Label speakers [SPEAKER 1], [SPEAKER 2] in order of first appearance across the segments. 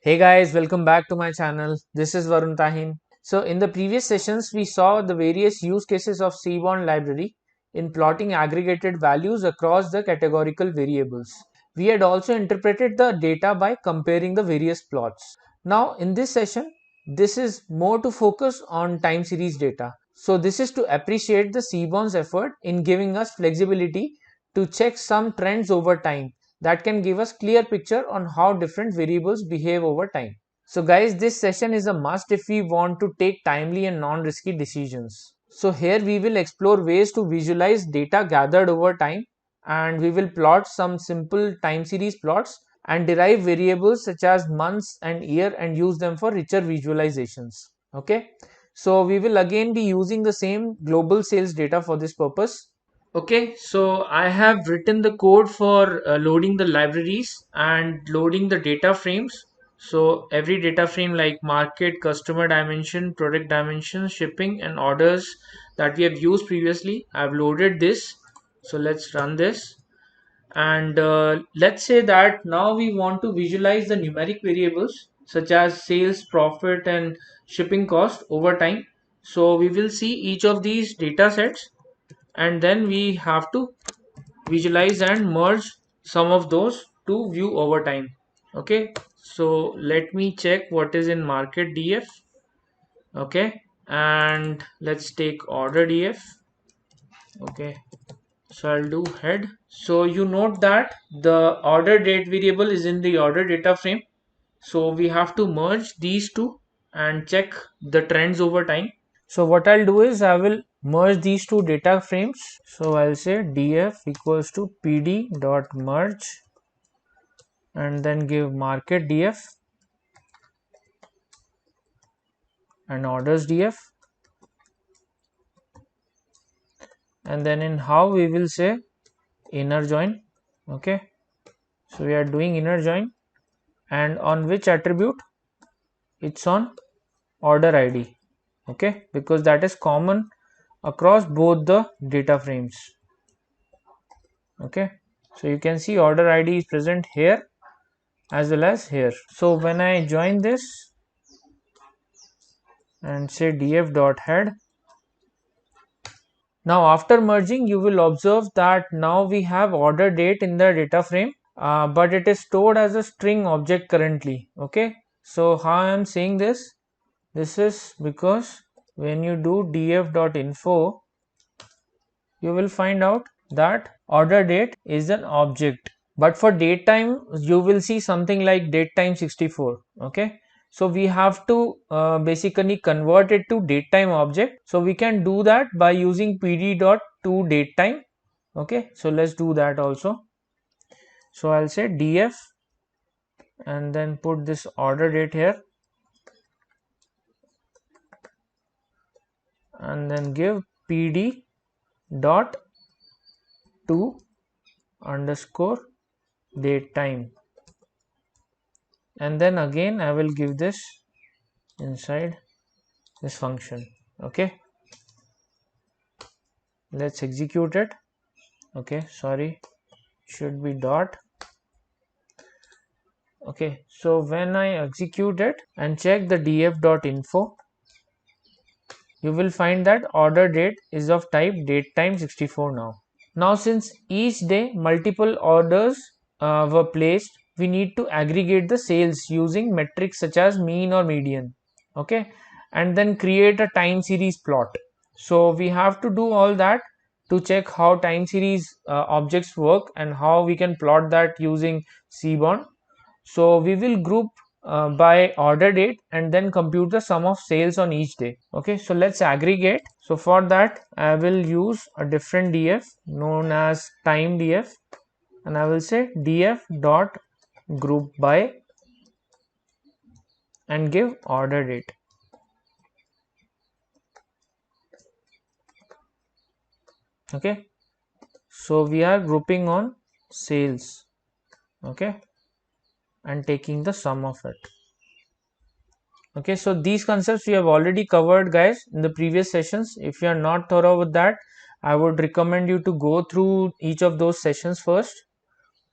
[SPEAKER 1] Hey guys, welcome back to my channel. This is Varun Tahin. So in the previous sessions, we saw the various use cases of Seaborn library in plotting aggregated values across the categorical variables. We had also interpreted the data by comparing the various plots. Now in this session, this is more to focus on time series data. So this is to appreciate the Seaborn's effort in giving us flexibility to check some trends over time that can give us clear picture on how different variables behave over time. So guys, this session is a must if we want to take timely and non-risky decisions. So here we will explore ways to visualize data gathered over time, and we will plot some simple time series plots and derive variables such as months and year and use them for richer visualizations. Okay, so we will again be using the same global sales data for this purpose. Okay, so I have written the code for loading the libraries and loading the data frames. So every data frame like market, customer dimension, product dimension, shipping and orders that we have used previously, I've loaded this. So let's run this. And let's say that now we want to visualize the numeric variables such as sales, profit and shipping cost over time. So we will see each of these data sets and then we have to visualize and merge some of those to view over time. Okay, so let me check what is in market df. Okay, and let's take order df. Okay, so I'll do head. So you note that the order date variable is in the order data frame, so we have to merge these two and check the trends over time. So what I'll do is I will merge these two data frames. So I'll say df equals to pd dot merge and then give market df and orders df, and then in how we will say inner join. Okay, so we are doing inner join, and on which attribute? It's on order id. Okay, because that is common across both the data frames. Okay, so you can see order id is present here as well as here. So when I join this and say df dot head, now after merging you will observe that now we have order date in the data frame, but it is stored as a string object currently. Okay, so how I am saying this? This is because when you do df dot info, you will find out that order date is an object, but for date time you will see something like date time 64. Okay, so we have to basically convert it to date time object. So we can do that by using pd dot to date time. Okay, so let's do that also. So I'll say df and then put this order date here and then give pd dot to underscore date time, and then again I will give this inside this function. Okay, let's execute it. Okay, sorry, should be dot. Okay, so when I execute it and check the df dot info, you will find that order date is of type date time 64 now. Now since each day multiple orders were placed, we need to aggregate the sales using metrics such as mean or median. Okay, and then create a time series plot. So we have to do all that to check how time series objects work and how we can plot that using Seaborn. So we will group by order date and then compute the sum of sales on each day. Okay, so let's aggregate. So for that I will use a different df known as time df, and I will say df dot group by and give order date. Okay, so we are grouping on sales. Okay, and taking the sum of it. Okay, so these concepts we have already covered guys in the previous sessions. If you are not thorough with that, I would recommend you to go through each of those sessions first.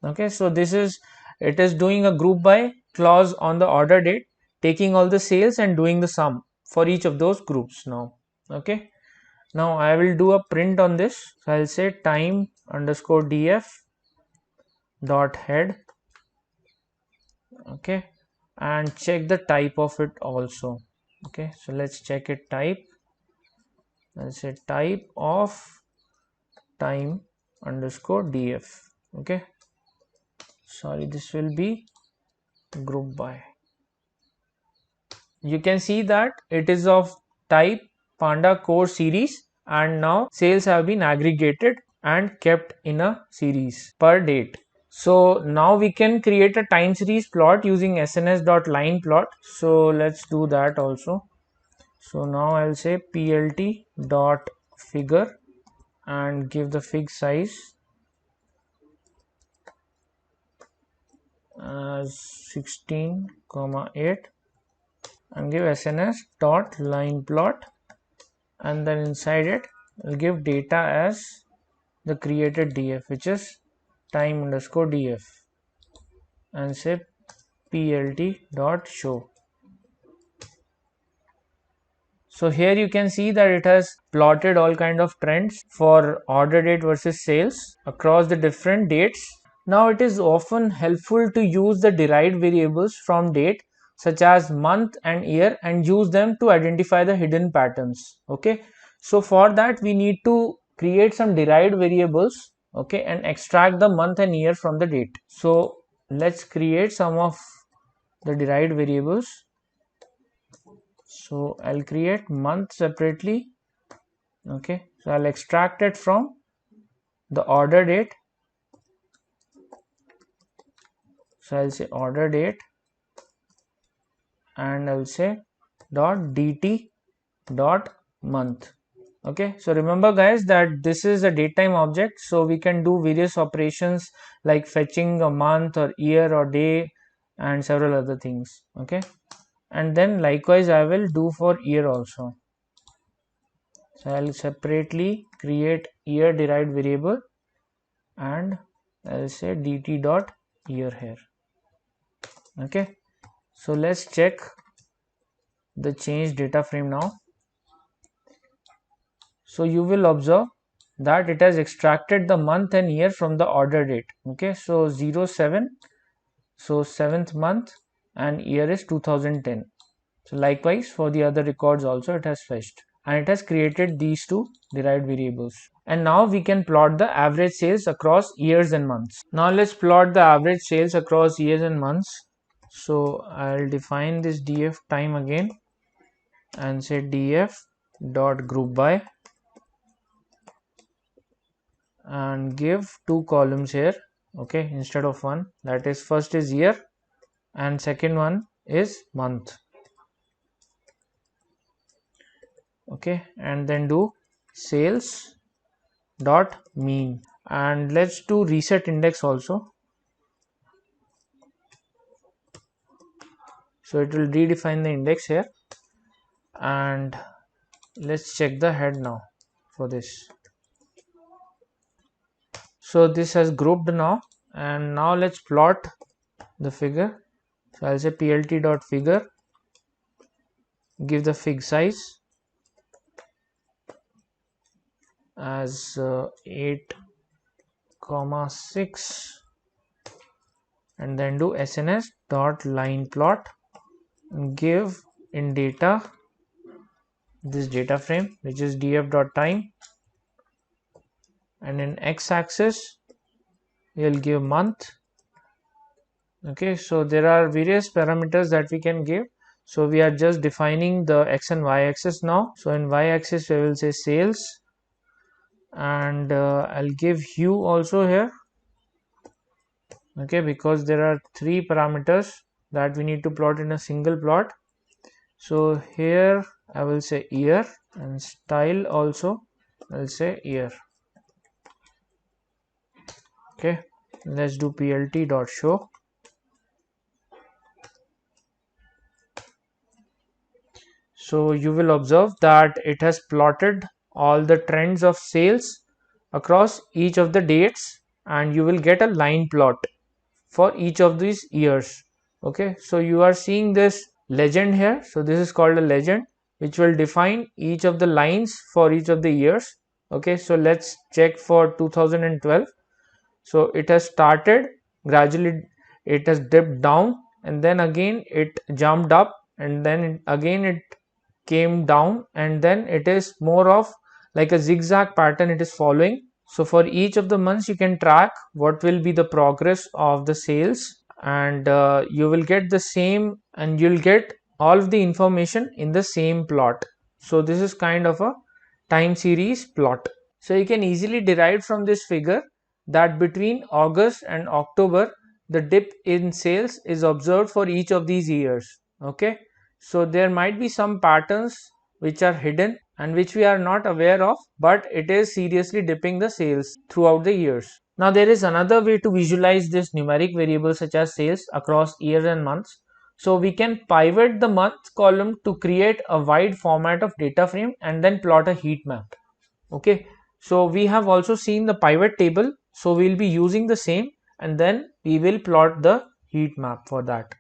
[SPEAKER 1] Okay, so this is, it is doing a group by clause on the order date, taking all the sales and doing the sum for each of those groups now. Okay, now I will do a print on this. So I'll say time underscore df dot head. Okay, and check the type of it also. Okay, so let's check it type. I'll say type of time underscore df. Okay, sorry, this will be group by. You can see that it is of type panda core series, and now sales have been aggregated and kept in a series per date. So now we can create a time series plot using sns.lineplot. So let's do that also. So now I'll say plt dot figure and give the fig size as 16,8 and give sns dot line plot, and then inside it we'll give data as the created df, which is time underscore df, and say plt dot show. So here you can see that it has plotted all kind of trends for order date versus sales across the different dates. Now it is often helpful to use the derived variables from date such as month and year and use them to identify the hidden patterns. Okay, so for that we need to create some derived variables, okay, and extract the month and year from the date. So let's create some of the derived variables. So I'll create month separately. Okay, so I'll extract it from the order date. So I'll say order date, and I'll say dot dt dot month. Okay, so remember guys that this is a datetime object, so we can do various operations like fetching a month or year or day and several other things. Okay, and then likewise I will do for year also. So I'll separately create year derived variable, and I'll say dt dot year here. Okay, so let's check the change data frame now. So you will observe that it has extracted the month and year from the order date. Okay, so 07, so 7th month, and year is 2010. So likewise for the other records also it has fetched, and it has created these two derived variables. And now we can plot the average sales across years and months. Now let's plot the average sales across years and months. So I'll define this df time again and say df dot group by, and give two columns here, okay, instead of one. That is, first is year and second one is month. Okay, and then do sales dot mean, and let's do reset index also. So it will redefine the index here, and let's check the head now for this. So this has grouped now, and now let's plot the figure. So I'll say plt dot figure, give the fig size as 8,6, and then do sns dot line plot, give in data this data frame, which is df dot time, and in x-axis we'll give month. Okay, so there are various parameters that we can give, so we are just defining the x and y axis now. So in y axis we will say sales, and I'll give hue also here, okay, because there are three parameters that we need to plot in a single plot. So here I will say year, and style also I'll say year. Okay, let's do plt dot show. So you will observe that it has plotted all the trends of sales across each of the dates, and you will get a line plot for each of these years. Okay, so you are seeing this legend here. So this is called a legend, which will define each of the lines for each of the years. Okay, so let's check for 2012. So it has started gradually, it has dipped down, and then again it jumped up, and then again it came down, and then it is more of like a zigzag pattern it is following. So for each of the months you can track what will be the progress of the sales, and you will get the same, and you'll get all of the information in the same plot. So this is kind of a time series plot. So you can easily derive from this figure that between August and October the dip in sales is observed for each of these years. Okay, so there might be some patterns which are hidden and which we are not aware of, but it is seriously dipping the sales throughout the years. Now there is another way to visualize this numeric variables such as sales across years and months. So we can pivot the month column to create a wide format of data frame and then plot a heat map. Okay, so we have also seen the pivot table, so we'll be using the same, and then we will plot the heat map for that.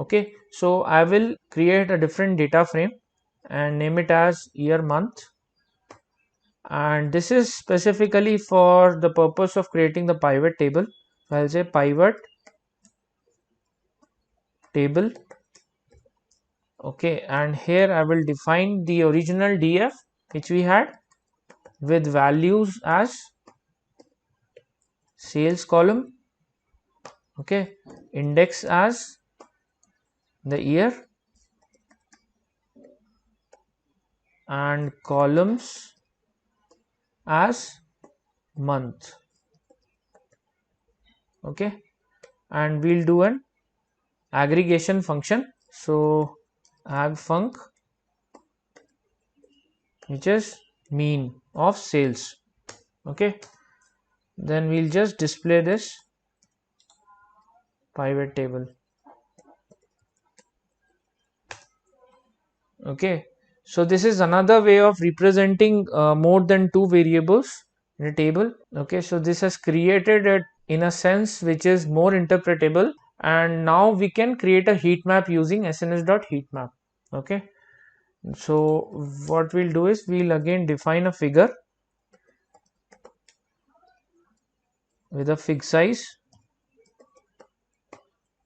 [SPEAKER 1] Okay, so I will create a different data frame and name it as year month, and this is specifically for the purpose of creating the pivot table. So I'll say pivot table. Okay, and here I will define the original df which we had with values as sales column, okay, index as the year, and columns as month. Okay, and we'll do an aggregation function. So agfunc, which is mean of sales. Okay, then we'll just display this pivot table. Okay, so this is another way of representing more than two variables in a table. Okay, so this has created it in a sense which is more interpretable, and now we can create a heat map using sns.heatmap. Okay, so what we'll do is we'll again define a figure with a fig size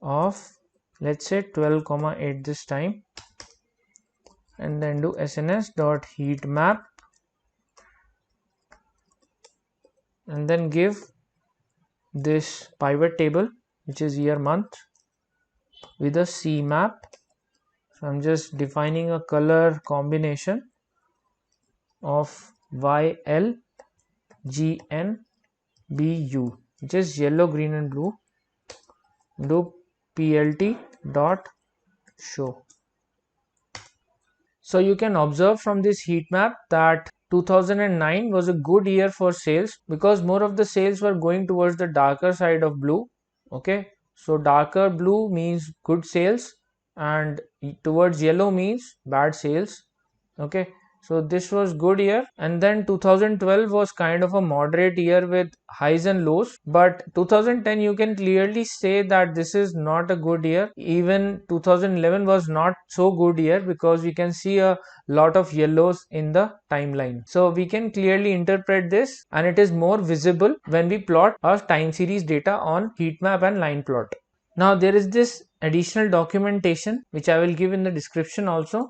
[SPEAKER 1] of, let's say, 12,8 this time, and then do sns.heatmap, and then give this pivot table which is year month with a cmap. So I'm just defining a color combination of YLGNBU, which is yellow, green and blue. Do plt dot show. So you can observe from this heat map that 2009 was a good year for sales because more of the sales were going towards the darker side of blue. Okay, so darker blue means good sales and towards yellow means bad sales. Okay, so this was good year, and then 2012 was kind of a moderate year with highs and lows, but 2010 you can clearly say that this is not a good year. Even 2011 was not so good year because we can see a lot of yellows in the timeline. So we can clearly interpret this, and it is more visible when we plot our time series data on heat map and line plot. Now there is this additional documentation which I will give in the description also,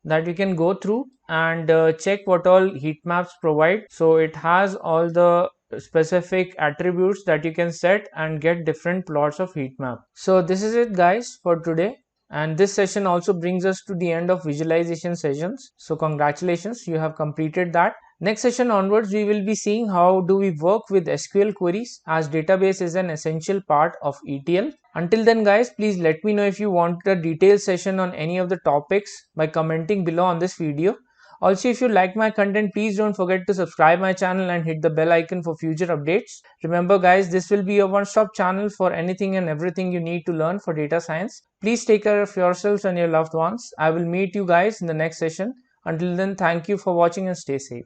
[SPEAKER 1] that you can go through and check what all heat maps provide. So it has all the specific attributes that you can set and get different plots of heat map. So this is it guys for today, and this session also brings us to the end of visualization sessions. So congratulations, you have completed that. Next session onwards we will be seeing how do we work with SQL queries, as database is an essential part of ETL. Until then guys, please let me know if you want a detailed session on any of the topics by commenting below on this video. Also, if you like my content, please don't forget to subscribe my channel and hit the bell icon for future updates. Remember guys, this will be a one-stop channel for anything and everything you need to learn for data science. Please take care of yourselves and your loved ones. I will meet you guys in the next session. Until then, thank you for watching and stay safe.